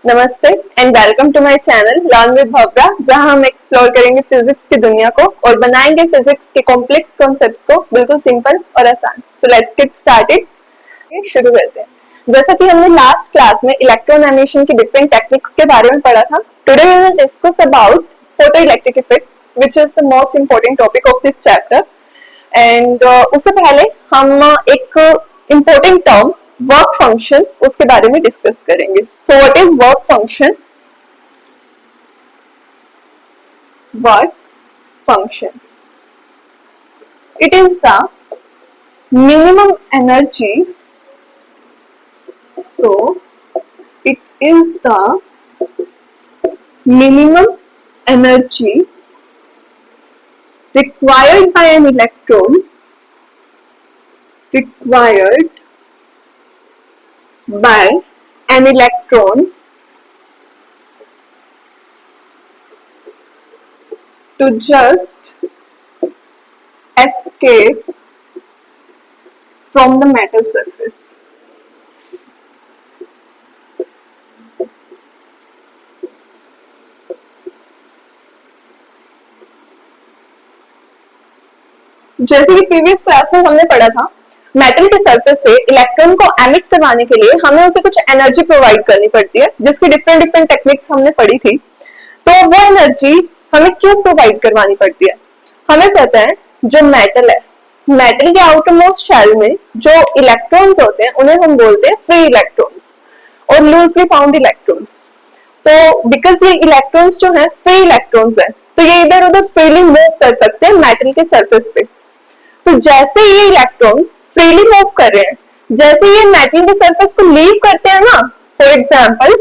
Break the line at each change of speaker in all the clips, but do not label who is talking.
नमस्ते and welcome to my channel learn with Bhavya, जहां हम एक्सप्लोर करेंगे फिजिक्स की दुनिया को और बनाएंगे फिजिक्स के कॉम्प्लेक्स कॉन्सेप्ट्स को बिल्कुल सिंपल और आसान। So let's get started. शुरू करते हैं। जैसा कि हमने लास्ट क्लास में इलेक्ट्रॉन एमिशन की डिफरेंट टेक्निक्स के बारे में पढ़ा था, today we will discuss about photoelectric effect which is the most important topic of this chapter. And उससे पहले हम एक इंपॉर्टेंट टर्म वर्क फंक्शन उसके बारे में डिस्कस करेंगे। सो what is work function? Work function, it is the minimum energy, so it is the minimum energy required by an electron to just escape from the metal surface. जैसे कि previous class में हमने पढ़ा था, metal के surface से electron को emit करवाने के लिए हमें उसे कुछ एनर्जी प्रोवाइड करनी पड़ती है, जिसकी डिफरेंट डिफरेंट टेक्निक्स हमने पढ़ी थी। तो वो एनर्जी हमें क्यों प्रोवाइड करवानी पड़ती है? हमें पता है जो मेटल है, मेटल के आउटर मोस्ट शेल में जो इलेक्ट्रॉन्स होते हैं उन्हें हम बोलते हैं फ्री इलेक्ट्रॉन्स और लूजली फाउंड इलेक्ट्रॉन्स। तो बिकॉज ये इलेक्ट्रॉन्स जो है फ्री इलेक्ट्रॉन्स है, तो ये इधर उधर फ्रीली मूव कर सकते हैं मेटल के सरफेस पे। तो जैसे ये इलेक्ट्रॉन्स फ्रीली मूव कर रहे हैं, जैसे ये मेटल के सरफेस को लीव करते हैं ना, फॉर एग्जाम्पल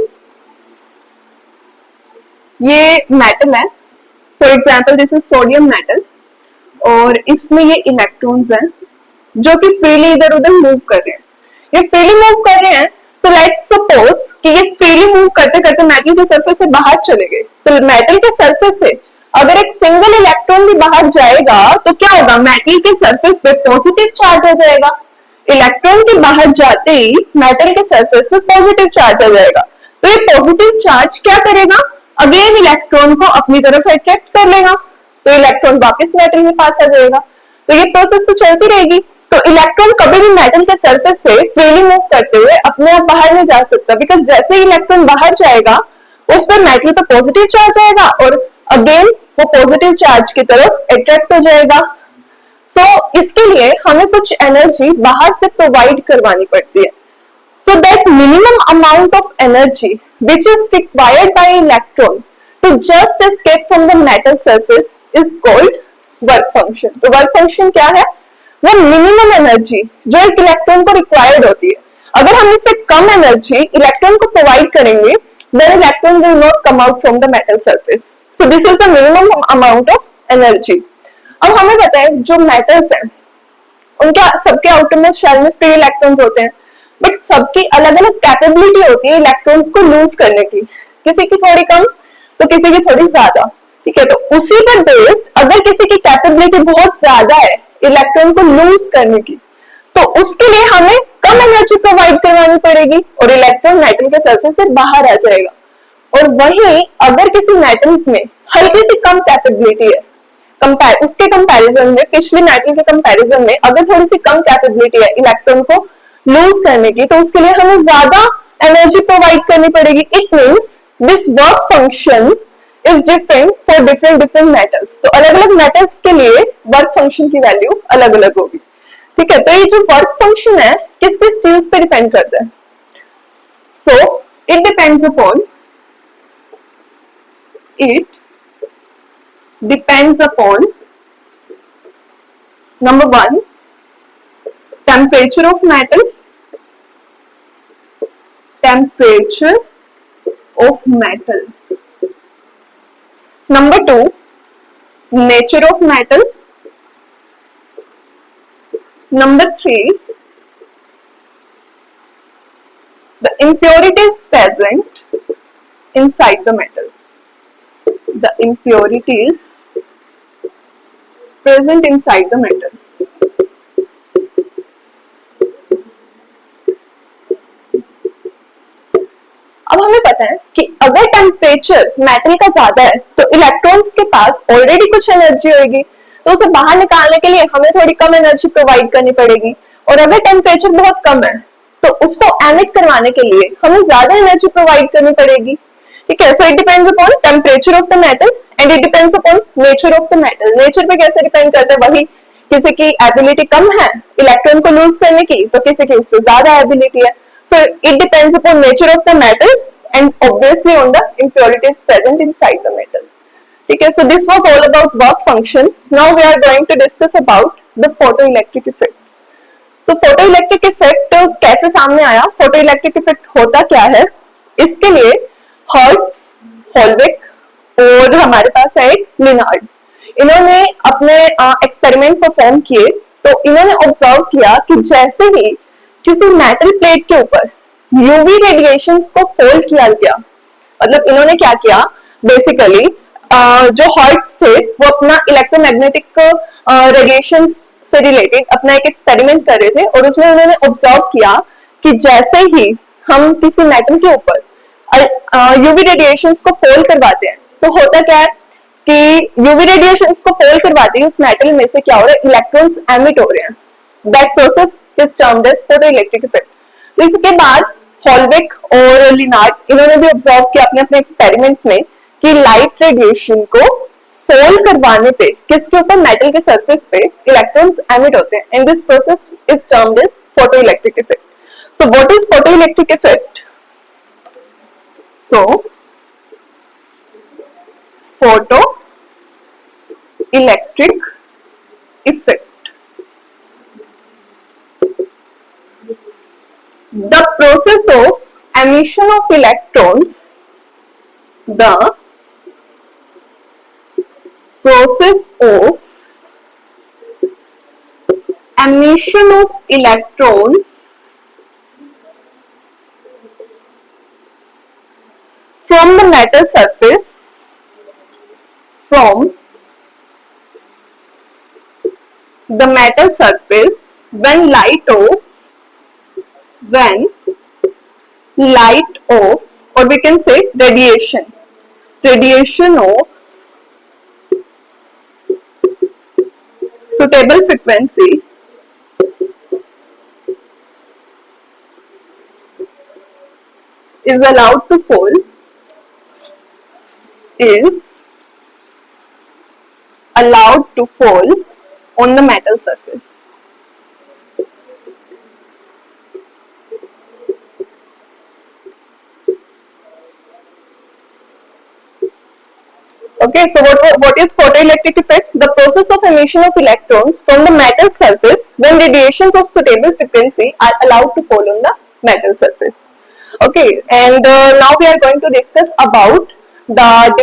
ये मेटल है, for example this is sodium metal, और इसमें ये इलेक्ट्रॉन्स हैं जो कि फ्रीली इधर उधर मूव कर रहे हैं। ये फ्रीली मूव कर रहे हैं, सो लेट्स सपोज कि ये फ्रीली मूव करते करते मेटल के सरफेस से बाहर चले गए। तो मेटल के सरफेस से अगर एक सिंगल इलेक्ट्रॉन भी बाहर जाएगा तो क्या होगा? मेटल के सरफेस पे पॉजिटिव चार्ज आ जाएगा। इलेक्ट्रॉन के बाहर जाते ही मेटल के सरफेस पे पॉजिटिव चार्ज आ जाएगा। तो ये पॉजिटिव चार्ज क्या करेगा? अगेन इलेक्ट्रॉन को अपनी तरफ अट्रैक्ट कर लेगा, तो इलेक्ट्रॉन वापस मेटल के पास आ जाएगा। तो ये प्रोसेस तो चलती रहेगी। तो इलेक्ट्रॉन कभी भी मेटल के सरफेस से फ्रीली मूव करते हुए अपने आप बाहर नहीं जा सकता, बिकॉज जैसे इलेक्ट्रॉन बाहर जाएगा उस पर मेटल पर पॉजिटिव चार्ज आएगा और अगेन वो पॉजिटिव चार्ज की तरफ अट्रैक्ट हो जाएगा। सो इसके लिए हमें कुछ एनर्जी बाहर से प्रोवाइड करवानी पड़ती है। So that minimum amount of energy which is required by electron to just escape from the metal surface is called work function. तो work function क्या है? वो मिनिमम एनर्जी जो एक इलेक्ट्रॉन को रिक्वायर्ड होती है। अगर हम इससे कम एनर्जी इलेक्ट्रॉन को प्रोवाइड करेंगे, then electron will not come out from the metal surface. So this is the minimum amount of energy. अब हमें पता है जो मेटल्स हैं उनके सबके आउटरमोस्ट शेल में फ्री इलेक्ट्रॉन्स होते हैं, बट सबकी अलग अलग कैपेबिलिटी होती है इलेक्ट्रॉन्स को लूज करने की। किसी की थोड़ी कम तो किसी की थोड़ी ज्यादा, ठीक है। तो उसी पर बेस्ड अगर किसी की कैपेबिलिटी बहुत ज्यादा है इलेक्ट्रॉन को लूज करने की, तो उसके लिए हमें कम एनर्जी प्रोवाइड करवानी पड़ेगी और इलेक्ट्रॉन मेटल के सरफेस से बाहर आ जाएगा। और वहीं अगर किसी मेटल में हल्की सी कम कैपेबिलिटी है, उसके कंपैरिजन में, पिछले मेटल के कंपैरिजन में अगर थोड़ी सी कम कैपेबिलिटी है इलेक्ट्रॉन को लूज करने की, तो उसके लिए हमें ज्यादा एनर्जी प्रोवाइड करनी पड़ेगी। It means this work function is different for different different metals. तो अलग अलग मेटल्स के लिए वर्क फंक्शन की वैल्यू अलग अलग होगी, ठीक है। तो ये जो वर्क फंक्शन है किस किस चीज पे डिपेंड करता है? So it depends upon number 1 temperature of metal, number 2 nature of metal, number 3 the impurities present inside the metal, the impurities present inside the metal. अब हमें पता है कि अगर टेम्परेचर मेटल का ज्यादा है तो इलेक्ट्रॉन्स के पास ऑलरेडी कुछ एनर्जी होगी, तो उसे बाहर निकालने के लिए हमें थोड़ी कम एनर्जी प्रोवाइड करनी पड़ेगी। और अगर टेम्परेचर बहुत कम है तो उसको एमिट करवाने के लिए हमें ज्यादा एनर्जी प्रोवाइड करनी पड़ेगी। ठीक है, so it depends upon temperature of the metal and it depends upon nature of the metal. Nature पे कैसे डिपेंड करता है, वही किसी की एबिलिटी कम है इलेक्ट्रॉन को लूज करने की, तो किसी की उससे ज्यादा एबिलिटी है। So it depends upon nature of the metal and obviously on the impurities present inside the metal. ठीक है, so this was all about work function. Now we are going to discuss about the photoelectric effect. तो photoelectric effect कैसे सामने आया, photo electric effect होता क्या है, इसके लिए हर्ट्ज, हॉलविक और हमारे पास है एक लिनार्ड, इन्होंने अपने एक्सपेरिमेंट परफॉर्म किए। तो इन्होंने ऑब्जर्व किया कि जैसे ही किसी मेटल प्लेट के ऊपर यूवी रेडिएशंस को फोल्ड किया गया, मतलब इन्होंने क्या किया, बेसिकली जो हर्ट्ज थे वो अपना इलेक्ट्रोमैग्नेटिक रेडिएशन से रिलेटेड अपना एक एक्सपेरिमेंट कर रहे थे और उसमें उन्होंने ऑब्जर्व किया कि जैसे ही हम किसी मेटल के ऊपर यूवी रेडिएशंस को फोल्ड करवाते हैं तो होता क्या है कि यूवी रेडिएशंस को फोल्ड करवाते ही उस मेटल में से क्या हो रहा है, इलेक्ट्रॉन्स एमिट हो रहे हैं। That process is termed as photoelectric effect. तो इसके बाद हॉलविक और लिनार्ड इन्होंने भी ऑब्जर्व किया अपने अपने एक्सपेरिमेंट्स में कि लाइट रेडिएशन को फोल्ड करवाने पे किसके ऊपर, मेटल के सरफेस पे इलेक्ट्रॉन्स एमिट होते हैं and this process is termed as photoelectric effect. So what is photoelectric effect? So, photoelectric effect, the process of emission of electrons, the process of emission of electrons from the metal surface, from the metal surface when light of or we can say radiation of suitable frequency is allowed to fall on the metal surface. Okay, so what is photoelectric effect? The process of emission of electrons from the metal surface when radiations of suitable frequency are allowed to fall on the metal surface. Okay, and now we are going to discuss about the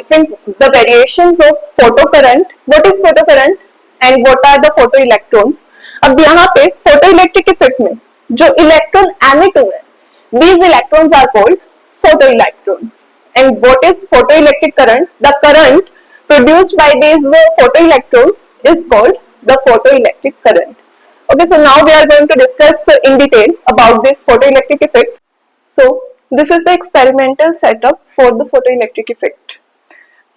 variations of photocurrent. What is photocurrent and what are the photoelectrons? अब यहाँ पे photoelectric effect में जो electron emit हुए, these electrons are called photoelectrons. And what is photoelectric current? The current produced by these photoelectrons is called the photoelectric current. Okay, so now we are going to discuss in detail about this photoelectric effect. So this is the experimental setup for the photoelectric effect.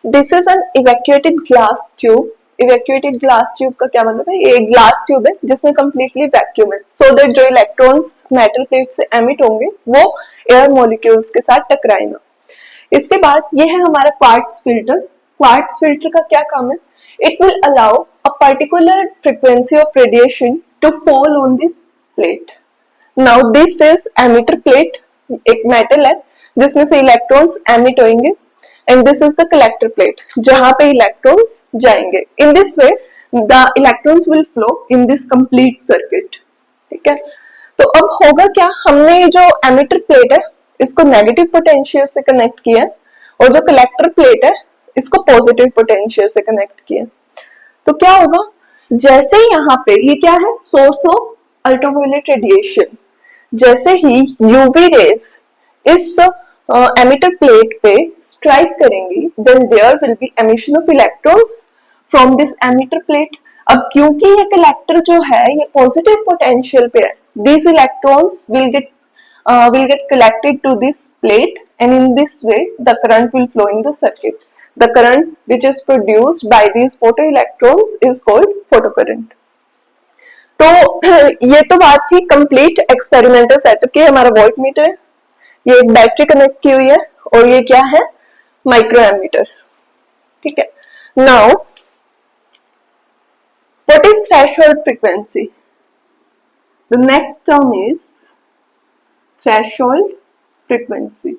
This is an evacuated glass tube. Evacuated glass tube का क्या मतलब है? ये एक glass tube है जिसमें completely vacuum है, so that जो electrons metal plate से emit होंगे वो air molecules के साथ टकराए ना। इसके बाद ये है हमारा क्वार्ट्ज फिल्टर। क्वार्ट्ज फिल्टर का क्या काम है? It will allow a particular frequency of radiation to fall on this plate. Now this is emitter plate, एक मेटल है जिसमें से इलेक्ट्रॉन्स एमिट होंगे and this is the collector plate जहां पे इलेक्ट्रॉन्स जाएंगे। In this way the electrons will flow in this complete circuit. ठीक है, तो अब होगा क्या, हमने जो एमिटर प्लेट है इसको नेगेटिव पोटेंशियल से कनेक्ट किया और जो कलेक्टर प्लेट है इसको पॉजिटिव पोटेंशियल से कनेक्ट किया। तो क्या होगा, जैसे ही यहाँ पे ये क्या है, सोर्स ऑफ अल्ट्रावायलेट रेडिएशन, जैसे ही यूवी रेज इस एमिटर प्लेट पे स्ट्राइक करेंगी then there will be emission of electrons from this emitter plate. अब क्योंकि ये कलेक्टर जो है ये पॉजिटिव पोटेंशियल पे है, these electrons will get will get collected to this plate, and in this way the current will flow in the circuit. The current which is produced by these photoelectrons is called photocurrent. तो ये तो बात थी complete experimental setup की. हमारा volt meter है, ये एक बैटरी कनेक्ट की हुई है, और ये क्या है, माइक्रो एमीटर. ठीक है. Now what is threshold frequency? The next term is threshold frequency.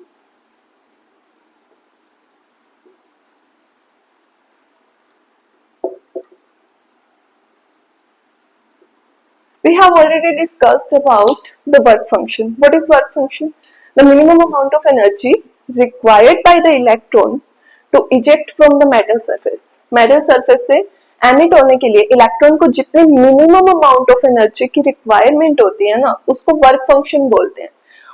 We have already discussed about the work function. What is work function? The minimum amount of energy required by the electron to eject from the metal surface. Metal surface से emit होने के लिए electron को जितने minimum amount of energy की requirement होती है ना, उसको work function बोलते हैं.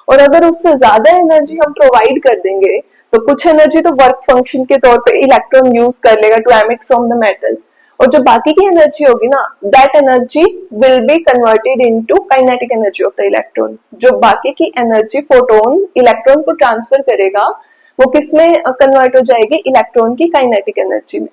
और अगर उससे ज्यादा एनर्जी हम प्रोवाइड कर देंगे तो कुछ एनर्जी तो वर्क फंक्शन के तौर पे इलेक्ट्रॉन यूज कर लेगा to emit from the metal, और जो बाकी की एनर्जी होगी ना, that energy will be converted into kinetic energy of the electron. जो बाकी की एनर्जी फोटोन इलेक्ट्रॉन को ट्रांसफर करेगा वो किसमें कन्वर्ट हो जाएगी, इलेक्ट्रॉन की काइनेटिक एनर्जी में.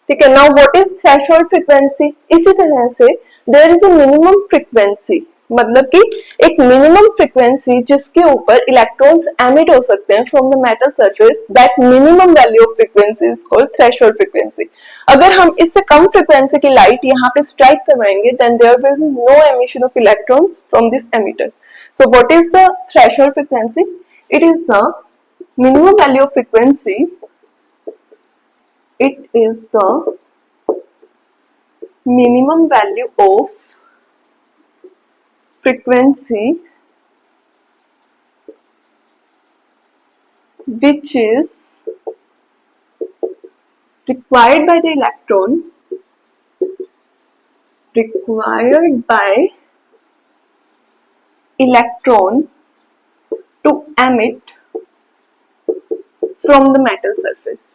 ठीक है. Now what is threshold frequency? इसी तरह से there is a minimum frequency, मतलब कि एक मिनिमम फ्रीक्वेंसी जिसके ऊपर इलेक्ट्रॉन्स एमिट हो सकते हैं from the metal surface. That minimum value of frequency is called threshold frequency. अगर हम इससे कम फ्रीक्वेंसी की लाइट यहाँ पे स्ट्राइक करवाएंगे then there will be no emission of electrons from this emitter. So what is the threshold frequency? It is the minimum value of frequency. It is the minimum value of frequency which is required by the electron to emit from the metal surface.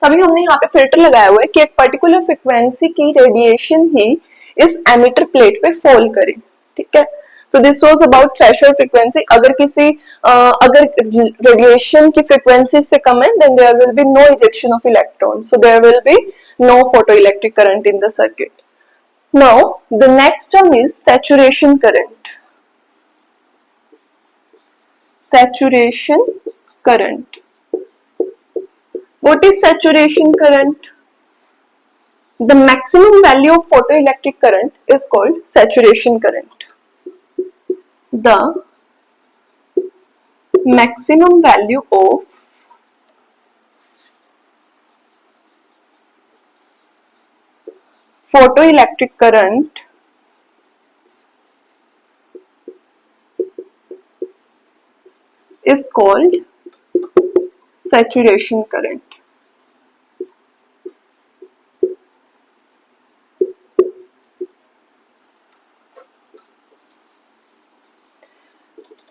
अभी हमने यहाँ पे filter लगाया हुआ है कि एक particular frequency की रेडिएशन ही इस एमिटर प्लेट पे फॉल करे. ठीक है. So this was about threshold frequency. अगर रेडिएशन की फ्रीक्वेंसी से कम है then there will be no ejection of electron, so there will be no photoelectric current in the circuit. Now the next term is saturation current. Saturation current. What is saturation current? The maximum value of photoelectric current is called saturation current. The maximum value of photoelectric current is called saturation current.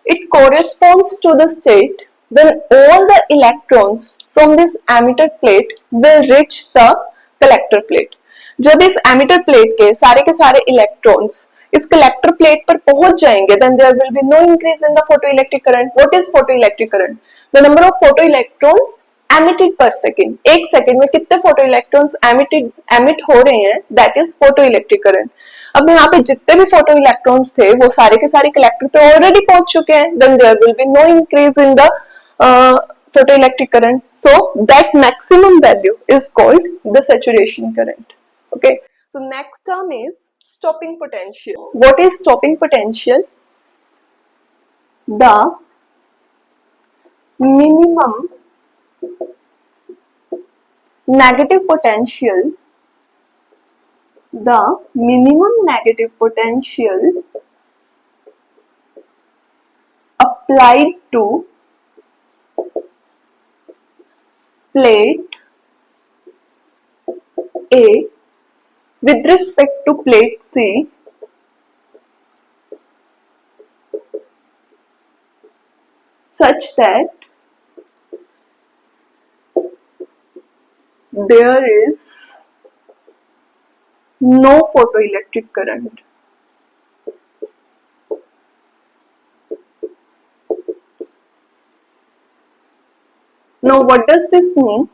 It corresponds to the state when all the electrons from this emitter plate will reach the collector plate. जब इस emitter plate के सारे electrons इस collector plate पर पहुंच जाएंगे then there will be no increase in the photoelectric current. What is photoelectric current? The number of photoelectrons emitted per second. एक second में कितने photoelectrons emit हो रहे हैं, that is photoelectric current. अब यहाँ पे जितने भी फोटो इलेक्ट्रॉन्स थे वो सारे के सारे कलेक्टर पे ऑलरेडी पहुंच चुके हैं, then there will be no increase in the photo electric current. So that maximum value is called the saturation current. Okay. So next term is stopping potential. What is stopping potential? The minimum negative potential applied to plate A with respect to plate C such that there is no photoelectric current. Now what does this mean?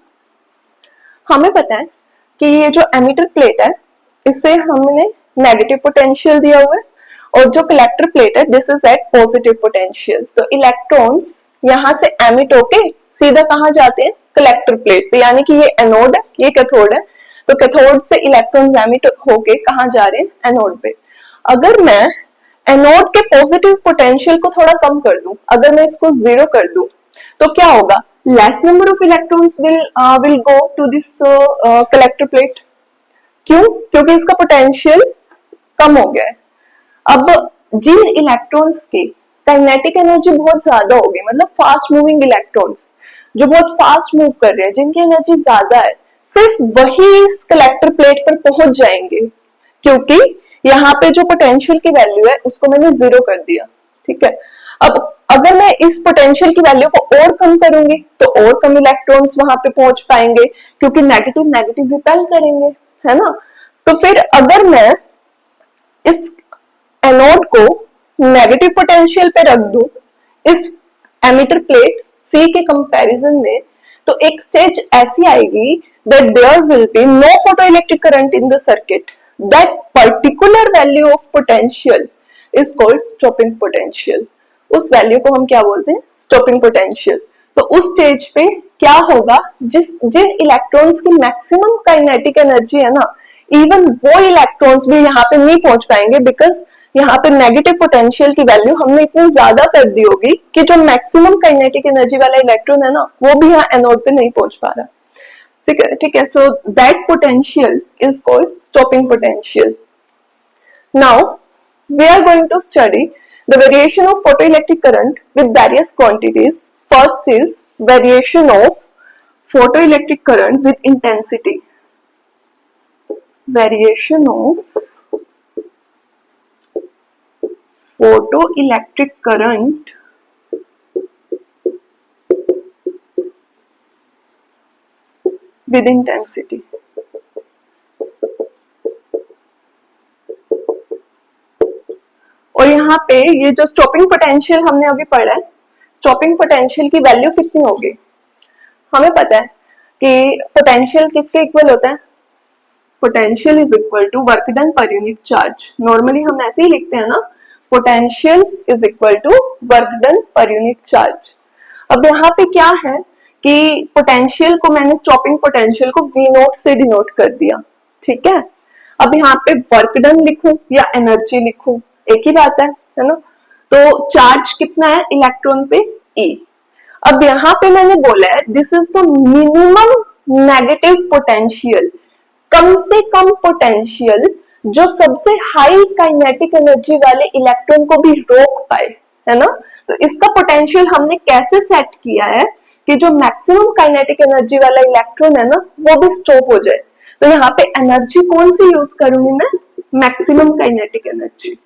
हमें पता है कि ये जो emitter plate है इससे हमने negative potential दिया हुआ है और जो कलेक्टर प्लेट है this is at positive potential. तो इलेक्ट्रॉन्स यहाँ से एमिट होके सीधा कहाँ जाते हैं? कलेक्टर प्लेट पे, यानी कि ये एनोड है ये कैथोड है। तो कैथोड से इलेक्ट्रॉन्स एमिट होके कहाँ जा रहे हैं? एनोड पे। अगर मैं एनोड के पॉजिटिव पोटेंशियल को थोड़ा कम कर दूं, अगर मैं इसको 0 कर दूं, तो क्या होगा? Less number of electrons will go to this collector plate. क्यों? क्योंकि इसका पोटेंशियल कम हो गया है। अब जिन इलेक्ट्रॉन्स की काइनेटिक एनर्जी बहुत ज्यादा होगी, मतलब फास्ट मूविंग इलेक्ट्रॉन्स जो बहुत फास्ट मूव कर रहे हैं, जिनकी एनर्जी ज्यादा है, सिर्फ वही इस कलेक्टर प्लेट पर पहुंच जाएंगे, क्योंकि यहाँ पे जो पोटेंशियल की वैल्यू है उसको मैंने 0 कर दिया। ठीक है, अब अगर मैं इस पोटेंशियल की वैल्यू को और कम करूंगी तो और कम इलेक्ट्रॉन्स वहां पे पहुंच पाएंगे, क्योंकि नेगेटिव नेगेटिव रिपेल करेंगे, है ना। तो फिर अगर मैं इस एनोड को नेगेटिव पोटेंशियल पे रख दूं इस एमिटर प्लेट सी के कंपैरिजन में, तो एक स्टेज ऐसी आएगी that there will be no photoelectric current in the circuit. That particular value of potential is called stopping potential. उस वैल्यू को हम क्या बोलते हैं? Stopping potential. तो उस स्टेज पे क्या होगा? जिन इलेक्ट्रॉन्स की मैक्सिमम काइनेटिक एनर्जी है ना, इवन वो इलेक्ट्रॉन्स भी यहाँ पे नहीं पहुंच पाएंगे, बिकॉज यहाँ पे नेगेटिव पोटेंशियल की वैल्यू हमने इतनी ज्यादा कर दी होगी कि जो मैक्सिमम काइनेटिक एनर्जी वाला इलेक्ट्रॉन है ना, वो भी यहाँ एनोड पे नहीं पहुंच पा रहा। ठीक है, so that potential is called stopping potential. Now we are going to study the variation of photoelectric current with various quantities. First is variation of photoelectric current with intensity. Variation of photoelectric current with intensity. और यहाँ पे ये जो stopping potential हमने अभी पढ़ा है, stopping potential की वैल्यू कितनी होगी? हमें पता है कि पोटेंशियल किसके इक्वल होता है? Potential is equal to work done per unit charge. Normally हम ऐसे ही लिखते हैं ना, potential is equal to work done per unit charge. अब यहाँ पे क्या है कि पोटेंशियल को मैंने स्टॉपिंग पोटेंशियल को V नोट से डिनोट कर दिया। ठीक है, अब यहाँ पे वर्क डन लिखूं या एनर्जी लिखूं, एक ही बात है ना। तो चार्ज कितना है इलेक्ट्रॉन पे? E। अब यहाँ पे मैंने बोला है this is the minimum negative potential, कम से कम पोटेंशियल जो सबसे हाई काइनेटिक एनर्जी वाले इलेक्ट्रॉन को भी रोक पाए, है ना। तो इसका पोटेंशियल हमने कैसे सेट किया है कि जो मैक्सिमम काइनेटिक एनर्जी वाला इलेक्ट्रॉन है ना, वो भी स्टॉप हो जाए। तो यहाँ पे एनर्जी कौन सी यूज करूंगी मैं? Maximum kinetic energy.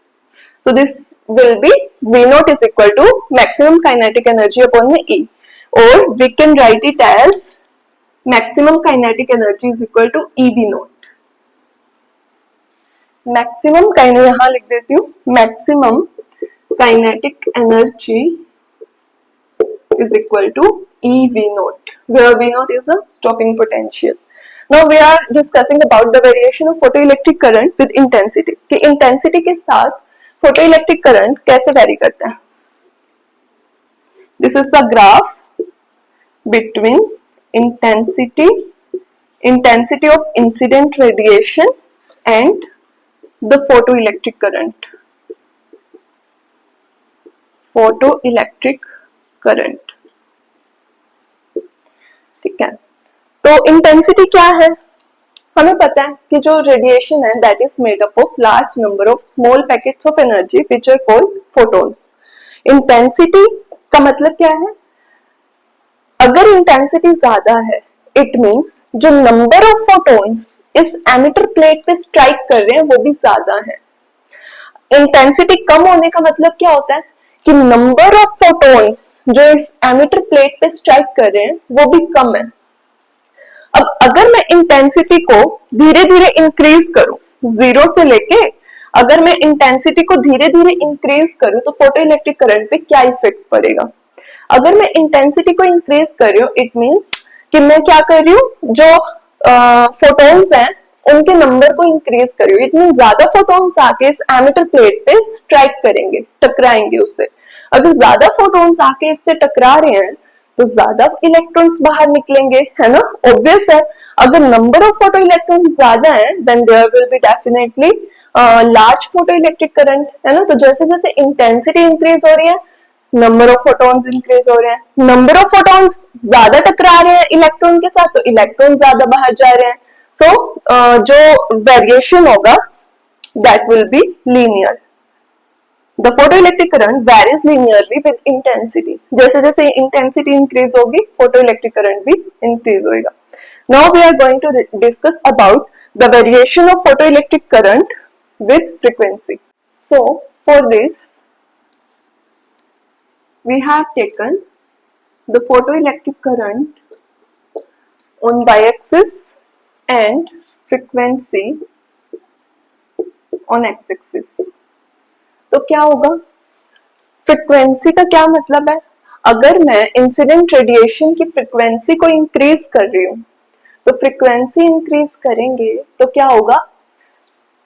So this will be V naught is equal to maximum kinetic energy upon the E, or we can write it as maximum kinetic energy is equal to EV naught. Maximum kinetic, यहाँ लिख देती हूँ, maximum kinetic energy is equal to EV naught, where V naught is the stopping potential. Now we are discussing about the variation of photoelectric current with intensity. कि intensity के साथ photoelectric current कैसे very करता है? This is the graph between intensity of incident radiation and the photoelectric current. Photoelectric current, ठीक है। तो intensity क्या है? हमें पता है कि जो रेडिएशन है that is made up of large number of small packets of energy which are called photons. Intensity का मतलब क्या है? अगर इंटेंसिटी ज्यादा है इट मींस जो नंबर ऑफ फोटॉन्स इस एमिटर प्लेट पे स्ट्राइक कर रहे हैं वो भी ज्यादा है। इंटेंसिटी कम होने का मतलब क्या होता है कि नंबर ऑफ फोटॉन्स जो इस एमिटर प्लेट पे स्ट्राइक कर रहे हैं वो भी कम है। अब अगर मैं इंटेंसिटी को धीरे धीरे इंक्रीज करूं, जीरो से लेके अगर मैं इंटेंसिटी को धीरे धीरे इंक्रीज करूं तो फोटो इलेक्ट्रिक करंट पे क्या इफेक्ट पड़ेगा? अगर मैं इंटेंसिटी को इंक्रीज कर रही हूँ, इट मीन्स कि मैं क्या कर रही हूँ, जो फोटॉन्स हैं उनके नंबर को इंक्रीज कर रही हूँ। इट मीन ज्यादा फोटॉन्स आके इस एमिटर प्लेट पे स्ट्राइक करेंगे, टकराएंगे उससे। अगर ज्यादा फोटॉन्स आके इससे टकरा रहे हैं तो ज्यादा इलेक्ट्रॉन्स बाहर निकलेंगे, है ना, ऑब्वियस है। अगर नंबर ऑफ फोटो इलेक्ट्रॉन ज्यादा है then there will be definitely large photo electric current, है ना। तो जैसे जैसे इंटेंसिटी इंक्रीज हो रही है, नंबर ऑफ फोटॉन्स इंक्रीज हो रहे हैं। नंबर ऑफ फोटॉन्स ज्यादा टकरा रहे हैं इलेक्ट्रॉन के साथ तो इलेक्ट्रॉन ज्यादा बाहर जा रहे हैं। सो जो वेरिएशन होगा that will be linear. The photoelectric current varies linearly with intensity. जैसे जैसे intensity increase होगी, photoelectric current भी increase होएगा. Now we are going to discuss about the variation of photoelectric current with frequency. So for this, we have taken the photoelectric current on y-axis and frequency on x-axis. तो क्या होगा? Frequency का क्या मतलब है? अगर मैं इंसिडेंट रेडिएशन की फ्रीक्वेंसी को इंक्रीज कर रही हूँ तो फ्रीक्वेंसी इंक्रीज करेंगे तो क्या होगा,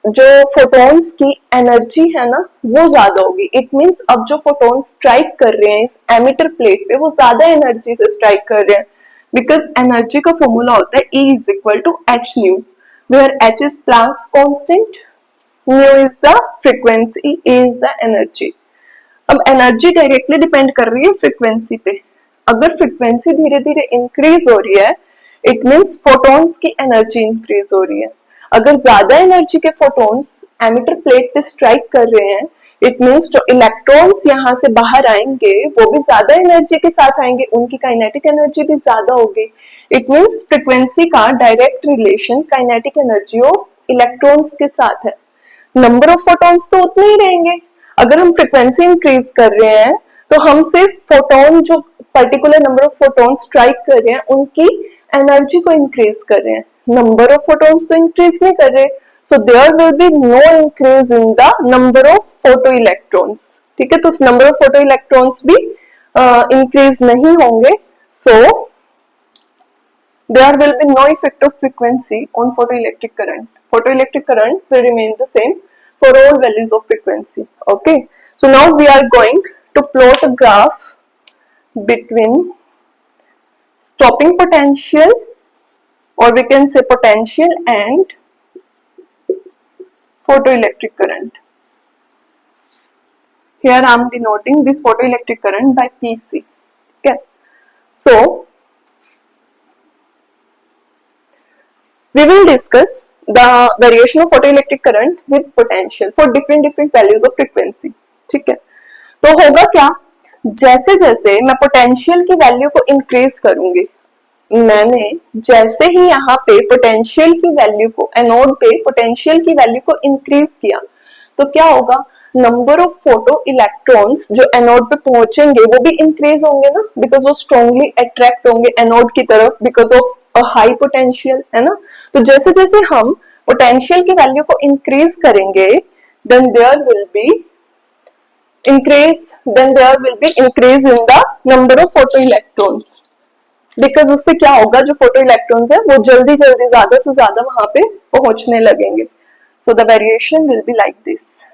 जो फोटॉन्स की एनर्जी है ना वो ज्यादा होगी। इट मींस अब जो फोटॉन्स स्ट्राइक कर रहे हैं इस एमिटर प्लेट पे वो ज्यादा एनर्जी से स्ट्राइक कर रहे हैं, बिकॉज एनर्जी का फॉर्मूला होता है E is equal to h nu, where h is Planck's constant, mu is the frequency, A is the energy. अब एनर्जी डायरेक्टली डिपेंड कर रही है फ्रीक्वेंसी पे। अगर फ्रीक्वेंसी धीरे धीरे इंक्रीज हो रही है इट मींस फोटॉन्स की एनर्जी इंक्रीज हो रही है। अगर ज्यादा एनर्जी के फोटॉन्स एमिटर प्लेट पे स्ट्राइक कर रहे हैं इट मींस जो इलेक्ट्रॉन्स यहाँ से बाहर आएंगे वो भी ज्यादा एनर्जी के साथ आएंगे, उनकी काइनेटिक एनर्जी भी ज्यादा होगी। इट मींस फ्रीक्वेंसी का direct relation kinetic energy of electrons के साथ है। नंबर ऑफ फोटॉन्स तो उतने ही रहेंगे। अगर हम फ्रीक्वेंसी इंक्रीज कर रहे हैं तो हम सिर्फ फोटॉन, जो particular number of photon strike कर रहे हैं उनकी एनर्जी को इंक्रीज कर रहे हैं, नंबर ऑफ फोटॉन्स तो इंक्रीज नहीं कर रहे। So there will be no increase in the number of photo electrons. ठीक है, तो नंबर ऑफ फोटो इलेक्ट्रॉन्स भी इंक्रीज नहीं होंगे। सो there will be no effect of frequency on photoelectric current. Photoelectric current will remain the same for all values of frequency. Okay, so now we are going to plot a graph between stopping potential, or we can say potential, and photoelectric current. Here I am denoting this photoelectric current by PC. Okay, so we will discuss the variation of photoelectric current with potential for different values of frequency. ठीक है, तो होगा क्या, जैसे जैसे मैं potential की value को इंक्रीज करूंगी, मैंने जैसे ही यहाँ पे पोटेंशियल की वैल्यू को, एनोड पे पोटेंशियल की वैल्यू को इंक्रीज किया तो क्या होगा, नंबर ऑफ फोटो इलेक्ट्रॉन्स जो एनोड पे पहुंचेंगे वो भी इंक्रीज होंगे ना, बिकॉज वो स्ट्रॉन्गली अट्रैक्ट होंगे एनोड की तरफ because of a high potential, है ना। तो जैसे जैसे हम पोटेंशियल की वैल्यू को इंक्रीज करेंगे then there will be increase in the number of photo electrons, because उससे क्या होगा, जो फोटो इलेक्ट्रॉन्स है वो जल्दी जल्दी ज्यादा से ज्यादा वहां पे पहुंचने लगेंगे। So the variation will be like this.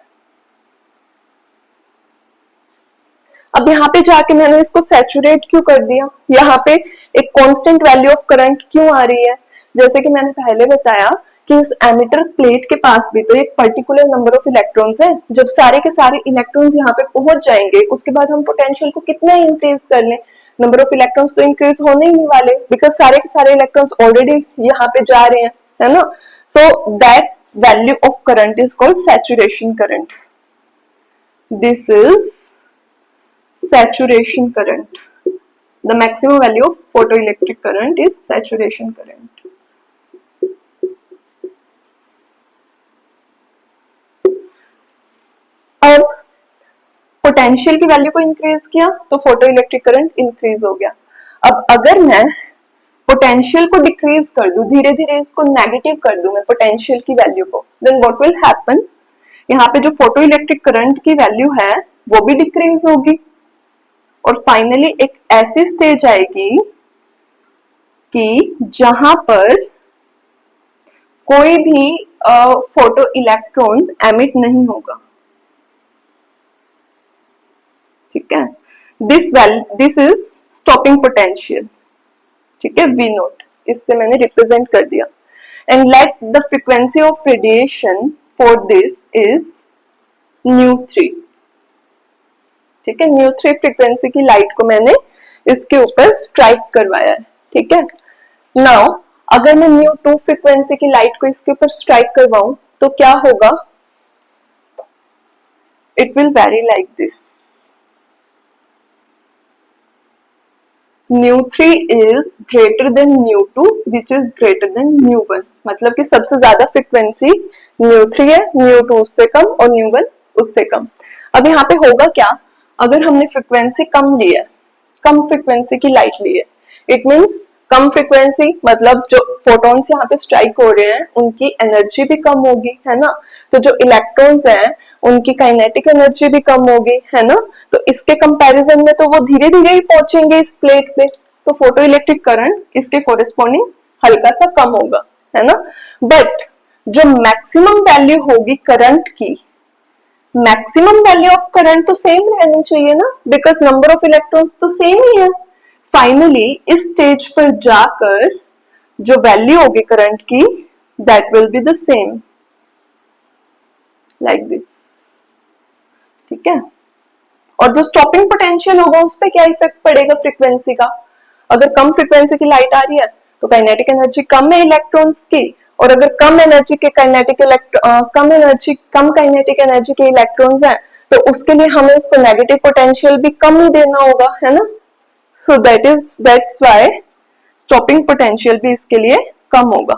अब यहाँ पे जाके मैंने इसको सैचुरेट क्यों कर दिया, यहाँ पे एक कांस्टेंट वैल्यू ऑफ करंट क्यों आ रही है, जैसे कि मैंने पहले बताया कि इस एमिटर प्लेट के पास भी तो एक पर्टिकुलर नंबर ऑफ इलेक्ट्रॉन्स है। जब सारे के सारे इलेक्ट्रॉन्स यहाँ पे पहुंच जाएंगे उसके बाद हम पोटेंशियल को कितना इंक्रीज कर लें, नंबर ऑफ इलेक्ट्रॉन्स तो इंक्रीज होने ही नहीं वाले बिकॉज सारे के सारे इलेक्ट्रॉन्स ऑलरेडी यहाँ पे जा रहे हैं, है ना। So that value of current is called saturation current. This is saturation current. The maximum value of photoelectric current is saturation current. अब पोटेंशियल की वैल्यू को इंक्रीज किया तो फोटोइलेक्ट्रिक करंट इंक्रीज हो गया। अब अगर मैं पोटेंशियल को डिक्रीज कर दूं, धीरे धीरे इसको नेगेटिव कर दूं मैं पोटेंशियल की वैल्यू को, देन व्हाट विल हैपन, यहाँ पे जो फोटो इलेक्ट्रिक करंट की वैल्यू है वो भी डिक्रीज होगी और फाइनली एक ऐसी स्टेज आएगी कि जहां पर कोई भी फोटो इलेक्ट्रॉन एमिट नहीं होगा, ठीक है। दिस इज स्टॉपिंग पोटेंशियल, ठीक है, वी नोट, इससे मैंने रिप्रेजेंट कर दिया। And let the frequency of radiation for this is ν3, ठीक है। ν3 फ्रीक्वेंसी की लाइट को मैंने इसके ऊपर स्ट्राइक करवाया है, ठीक है। नाउ अगर मैं ν2 फ्रीक्वेंसी की लाइट को इसके ऊपर स्ट्राइक करवाऊं तो क्या होगा, it will very like this, ν3 is greater than ν2 which is greater than ν1, मतलब कि सबसे ज्यादा फ्रीक्वेंसी ν3 है, ν2 उससे कम और ν1 उससे कम। अब यहाँ पे होगा क्या, अगर हमने फ्रीक्वेंसी कम ली है, कम फ्रीक्वेंसी की लाइट ली है, इट मीन्स कम फ्रीक्वेंसी मतलब जो फोटॉन्स यहाँ पे स्ट्राइक हो रहे हैं उनकी एनर्जी भी कम होगी, है ना। तो जो इलेक्ट्रॉन्स हैं उनकी काइनेटिक एनर्जी भी कम होगी, है ना। तो इसके कंपैरिजन में तो वो धीरे धीरे ही पहुंचेंगे इस प्लेट पे, तो फोटो इलेक्ट्रिक करंट इसके कोरिस्पॉन्डिंग हल्का सा कम होगा, है ना। बट जो मैक्सिमम वैल्यू होगी करंट की, मैक्सिमम वैल्यू ऑफ करंट तो सेम रहनी चाहिए ना, बिकॉज नंबर ऑफ इलेक्ट्रॉन्स तो सेम ही है। फाइनली इस स्टेज पर जाकर जो वैल्यू होगी करंट की that will be the same like this, ठीक है। और जो स्टॉपिंग पोटेंशियल होगा उस पर क्या इफेक्ट पड़ेगा फ्रीक्वेंसी का, अगर कम फ्रीक्वेंसी की लाइट आ रही है तो काइनेटिक एनर्जी कम है इलेक्ट्रॉन्स की, और अगर कम एनर्जी के कम काइनेटिक एनर्जी के इलेक्ट्रॉन्स हैं तो उसके लिए हमें उसको नेगेटिव पोटेंशियल भी कम ही देना होगा, है ना। So that's why stopping potential भी इसके लिए कम होगा।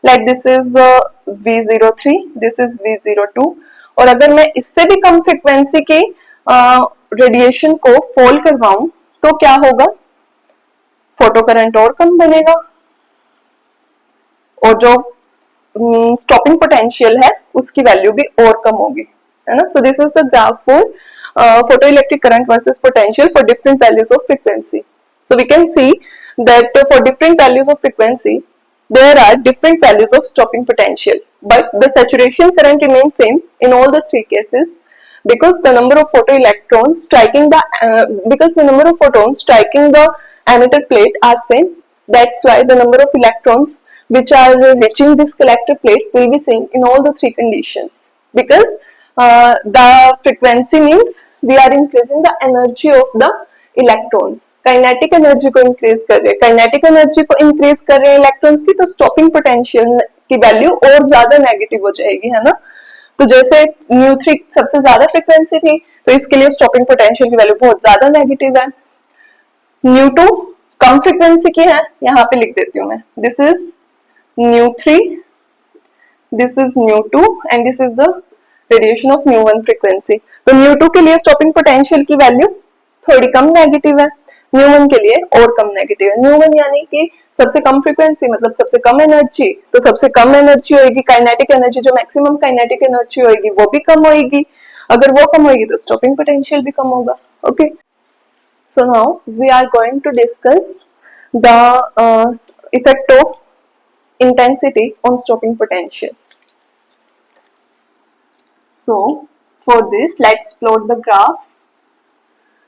Like this is V03, this is V02, और अगर मैं इससे भी कम फ्रीक्वेंसी की रेडिएशन को फॉल करवाऊं तो क्या होगा, फोटो करंट और कम बनेगा और जो स्टॉपिंग पोटेंशियल है उसकी वैल्यू भी और कम होगी, है ना। So this is the graph for photoelectric current versus potential for different values of frequency. So we can see that for different values of frequency there are different values of stopping potential, but the saturation current remains same in all the three cases because the number of photoelectrons striking the emitter plate are same. That's why the number of electrons which are reaching this collector plate will be same in all the three conditions because the frequency means we are increasing the energy of the electrons, kinetic energy को increase कर रहे हैं, kinetic energy को increase कर रहे हैं electrons की, तो स्टॉपिंग पोटेंशियल की वैल्यू और ज्यादा नेगेटिव हो जाएगी, है ना। तो जैसे ν3 सबसे ज्यादा फ्रीक्वेंसी थी तो इसके लिए स्टॉपिंग पोटेंशियल की वैल्यू बहुत ज्यादा नेगेटिव है। ν2 कम फ्रीक्वेंसी की है, यहाँ पे लिख देती हूँ मैं, this is ν3, this is ν2 and this is the radiation of ν1 frequency. तो ν2 के लिए स्टॉपिंग पोटेंशियल की वैल्यू थोड़ी कम नेगेटिव है, ν1 के लिए और कम नेगेटिव है। ν1 यानी कि सबसे कम फ्रीक्वेंसी मतलब सबसे कम एनर्जी, तो सबसे कम एनर्जी होगी, काइनेटिक एनर्जी जो मैक्सिमम काइनेटिक एनर्जी होगी वो भी कम होगी, अगर वो कम होगी तो स्टॉपिंग पोटेंशियल भी कम होगा। Okay, so now we are going to discuss the effect of intensity on stopping potential. So for this let's plot the graph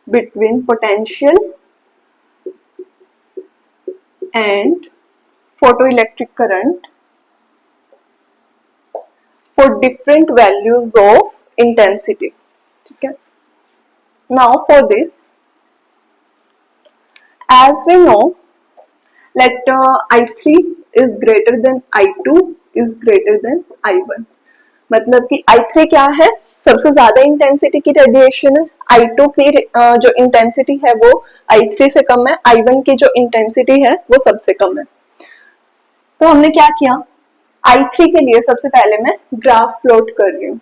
between potential and photoelectric current for different values of intensity, ठीक है। Now for this, as we know, let I3 is greater than I2 is greater than I1, मतलब कि I3 क्या है, सबसे ज्यादा intensity की radiation है, I2 की जो इंटेंसिटी है वो I3 से कम है, I1 की जो इंटेंसिटी है वो सबसे कम है। तो हमने क्या किया, I3 के लिए सबसे पहले मैं ग्राफ प्लॉट कर रही हूँ,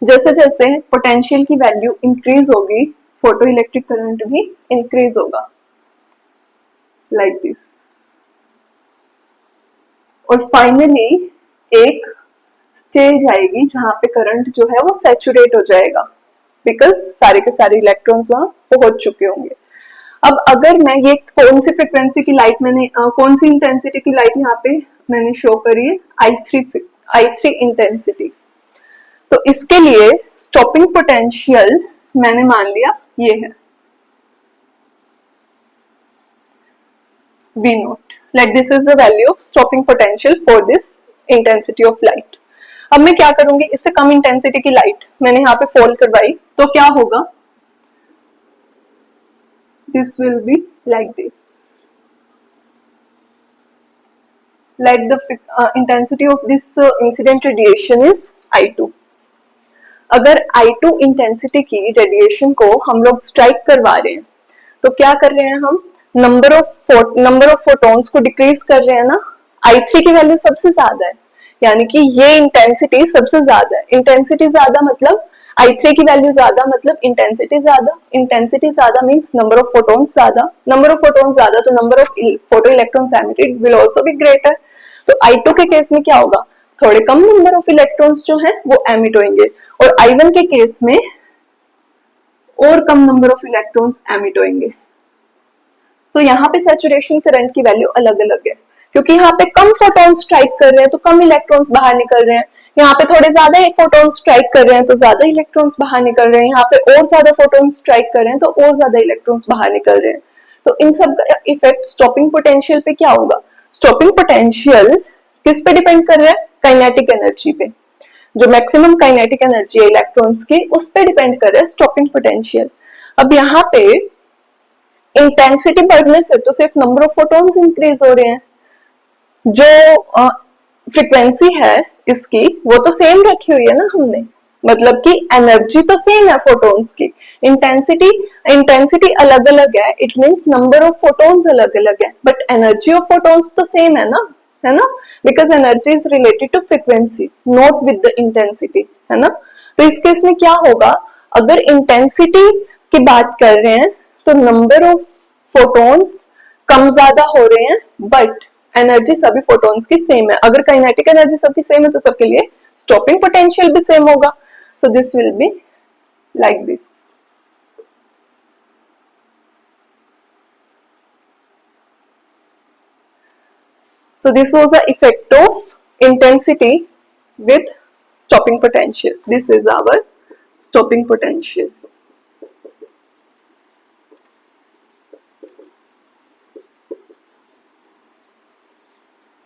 जैसे जैसे पोटेंशियल की वैल्यू इंक्रीज होगी फोटो इलेक्ट्रिक करंट भी इंक्रीज होगा, लाइक दिस। और फाइनली एक स्टेज आएगी जहां पे करंट जो है वो सैचुरेट हो जाएगा, बिकॉज सारे के सारे इलेक्ट्रॉन्स वहां पहुंच चुके होंगे। अब अगर मैं ये कौन सी फ्रिक्वेंसी की लाइट मैंने कौन सी इंटेंसिटी की लाइट यहाँ पे मैंने शो करी है, I3 इंटेंसिटी। तो इसके लिए स्टॉपिंग पोटेंशियल मैंने मान लिया ये है V not. Let this is the value of stopping potential for this intensity of light. अब मैं क्या करूंगी, इससे कम इंटेंसिटी की लाइट मैंने यहाँ पे फॉल करवाई तो क्या होगा, this will be like this. Let the intensity of this incident radiation is I2. अगर I2 इंटेंसिटी की रेडिएशन को हम लोग स्ट्राइक करवा रहे हैं तो क्या कर रहे हैं हम, नंबर ऑफ फोटॉन्स को डिक्रीज कर रहे हैं ना। I3 की वैल्यू सबसे ज्यादा है, यानी कि ये इंटेंसिटी सबसे ज्यादा है। इंटेंसिटी ज्यादा मतलब I3 की वैल्यू ज्यादा मतलब इंटेंसिटी ज्यादा। इंटेंसिटी ज्यादा मींस नंबर ऑफ फोटॉन्स ज्यादा। नंबर ऑफ फोटॉन्स ज्यादा तो number of photo electrons emitted will also be greater. तो I2 के केस में क्या होगा, थोड़े कम नंबर ऑफ इलेक्ट्रॉन्स जो है वो एमिट होंगे, और I1 के केस में और कम नंबर ऑफ इलेक्ट्रॉन्स एमिट होंगे। सो यहाँ पे सैचुरेशन करंट की वैल्यू अलग अलग है, क्योंकि यहाँ पे कम फोटॉन स्ट्राइक कर रहे हैं तो कम इलेक्ट्रॉन्स बाहर निकल रहे हैं, यहाँ पे थोड़े ज्यादा फोटॉन स्ट्राइक कर रहे हैं तो ज्यादा इलेक्ट्रॉन्स बाहर निकल रहे हैं, यहाँ पे और ज्यादा फोटॉन स्ट्राइक कर रहे हैं तो और ज्यादा इलेक्ट्रॉन्स बाहर निकल रहे हैं। तो इन सब का इफेक्ट स्टॉपिंग पोटेंशियल पे क्या होगा, स्टॉपिंग पोटेंशियल किस पे डिपेंड कर रहा है, काइनेटिक एनर्जी पे। जो मैक्सिमम काइनेटिक एनर्जी है इलेक्ट्रॉन्स की उस पे डिपेंड कर रहा है स्टॉपिंग पोटेंशियल। अब यहाँ पे इंटेंसिटी बढ़ने से तो सिर्फ नंबर ऑफ फोटॉन्स इंक्रीज हो रहे हैं, जो फ्रीक्वेंसी है इसकी वो तो सेम रखी हुई है ना हमने, मतलब कि एनर्जी तो सेम है फोटॉन्स की, इंटेंसिटी अलग अलग है, it means number of photons अलग अलग है, बट एनर्जी ऑफ फोटॉन्स तो सेम है ना, because energy is related to frequency not with the intensity, है ना। तो इस केस में क्या होगा, अगर इंटेंसिटी की बात कर रहे हैं तो नंबर ऑफ फोटॉन्स कम ज्यादा हो रहे हैं, बट एनर्जी सभी फोटॉन्स की सेम है। अगर काइनेटिक एनर्जी सबकी सेम है तो सबके लिए स्टॉपिंग पोटेंशियल भी सेम होगा। So this will be like this. So this was the effect of intensity with stopping potential. This is our stopping potential.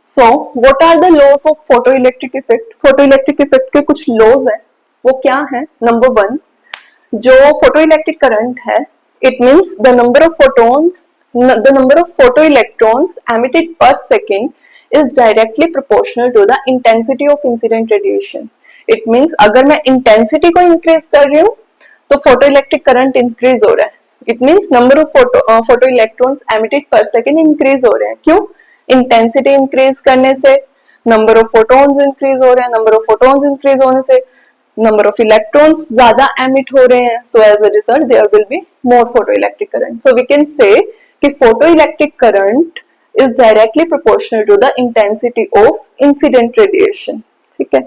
So what are the laws of photoelectric effect? Photoelectric effect के कुछ laws हैं, वो क्या है? Number 1, जो photoelectric current है, it means the number of photoelectrons emitted per second is directly proportional to the intensity of incident radiation. It means अगर मैं intensity को increase कर रही हूँ तो photoelectric current increase हो रहा है. It means number of photoelectrons emitted per second increase हो रहे हैं. क्यों? Intensity increase करने से number of photons increase हो रहे हैं. Number of photons increase होने से number of electrons ज्यादा emit हो रहे हैं. So as a result there will be more photoelectric current. So we can say कि photoelectric current is directly proportional to the intensity of incident radiation. ठीक है,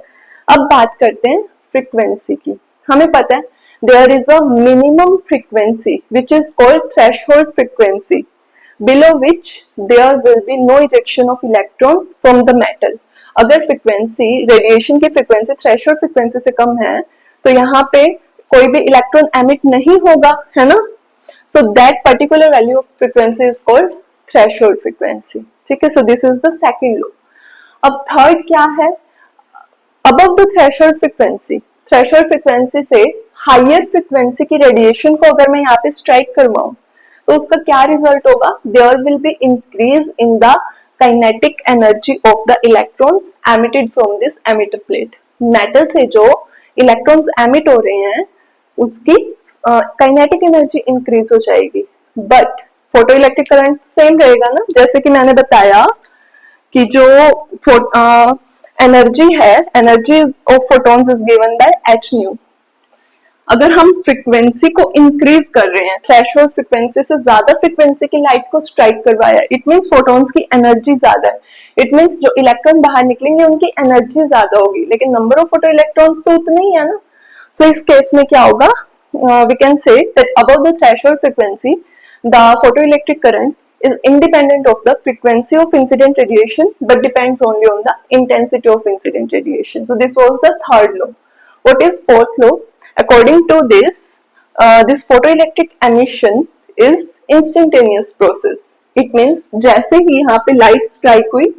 अब बात करते हैं फ्रीक्वेंसी की। हमें पता है there is a minimum frequency which is called threshold frequency below which there will be no ejection of electrons from the metal. अगर फ्रीक्वेंसी रेडिएशन की फ्रीक्वेंसी थ्रेशोल्ड फ्रीक्वेंसी से कम है तो यहाँ पे कोई भी इलेक्ट्रॉन एमिट नहीं होगा, है ना। So that particular value of frequency is called threshold frequency. ठीक है, so this is the second law. अब थर्ड क्या है, above the threshold frequency, threshold frequency से हायर फ्रीक्वेंसी की रेडिएशन को अगर मैं यहाँ पे स्ट्राइक करवाऊं तो उसका क्या रिजल्ट होगा, there will be increase in the kinetic energy of the electrons emitted from this emitter plate. Metal से जो इलेक्ट्रॉन्स एमिट हो रहे हैं उसकी काइनेटिक एनर्जी इंक्रीज हो जाएगी, but photo electric current same रहेगा ना। जैसे कि मैंने बताया कि जो एनर्जी है, energy of photons is given by h nu, अगर हम फ्रीक्वेंसी को इंक्रीज कर रहे हैं, थ्रेशोल्ड फ्रीक्वेंसी से ज्यादा फ्रीक्वेंसी की लाइट को स्ट्राइक करवाया, इट मीन्स फोटॉन्स की एनर्जी ज्यादा है, इट मीन्स जो इलेक्ट्रॉन बाहर निकलेंगे उनकी एनर्जी ज्यादा होगी, लेकिन नंबर ऑफ फोटो इलेक्ट्रॉन्स तो उतने ही है ना। सो इस केस में क्या होगा, we can say that above the threshold frequency the photoelectric current is independent of the frequency of incident radiation but depends only on the intensity of incident radiation. So this was the third law. What is fourth law? According to this, this photoelectric emission is instantaneous process. It means जैसे ही यहाँ पे light strike हुई,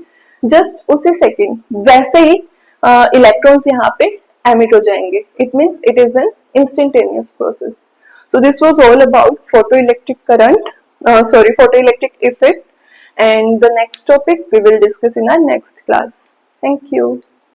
just उसी second वैसे ही electrons यहाँ पे emit हो जाएंगे. It means it is an instantaneous process. So this was all about photoelectric current. Photoelectric effect, and the next topic we will discuss in our next class. Thank you.